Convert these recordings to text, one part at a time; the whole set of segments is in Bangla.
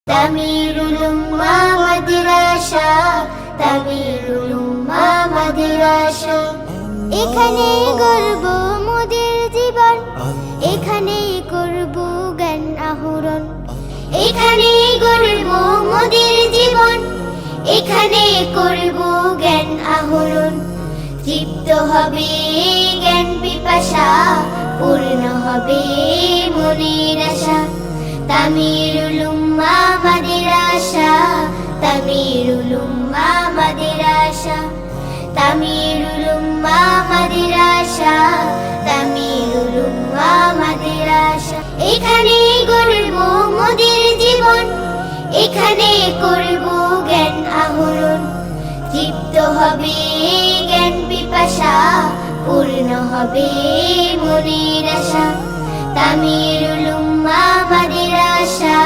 তামিরুল উম্মাহ মাদ্রাসা, তামিরুল উম্মাহ মাদ্রাসা। এখানে গড়ব মোদের জীবন, এখানে করব জ্ঞান আহরণ। এখানে গড়ব মোদের জীবন, এখানে করব জ্ঞান আহরণ। তৃপ্ত হবে জ্ঞান পিপাসা, পূর্ণ হবে মনের আশা। তামিরুল উম্মাহ মাদ্রাসা, তামিরুল উম্মাহ মাদ্রাসা। তামিরুল উম্মাহ মাদ্রাসা, তামিরুল উম্মাহ মাদ্রাসা। এখানে গড়ব মোদের জীবন, এখানে করব জ্ঞান আহরণ। তৃপ্ত হবে জ্ঞান পিপাসা, পূর্ণ হবে মনের আশা। তামিরুল উম্মাহ মাদ্রাসা,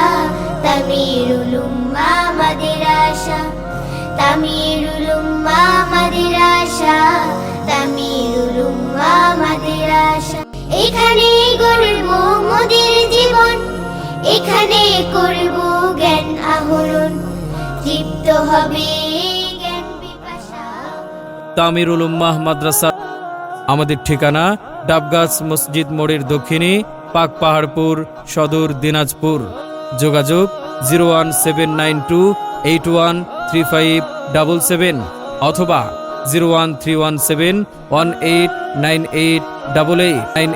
তামিরুল উম্মাহ মাদ্রাসা। তামিরুল উম্মাহ মাদ্রাসা, তামিরুল উম্মাহ মাদ্রাসা। এখানে গড়ব মোদের জীবন, এখানে করব জ্ঞান আহরণ। তৃপ্ত হবে জ্ঞান পিপাসা। তামিরুল উম্মাহ মাদ্রাসা আমাদের ঠিকানা ডাবগাছ মসজিদ মোড়ের দক্ষিণে, পাকপাহাড়পুর সদর, দিনাজপুর। যোগাযোগ 01792813577 অথবা 01317189888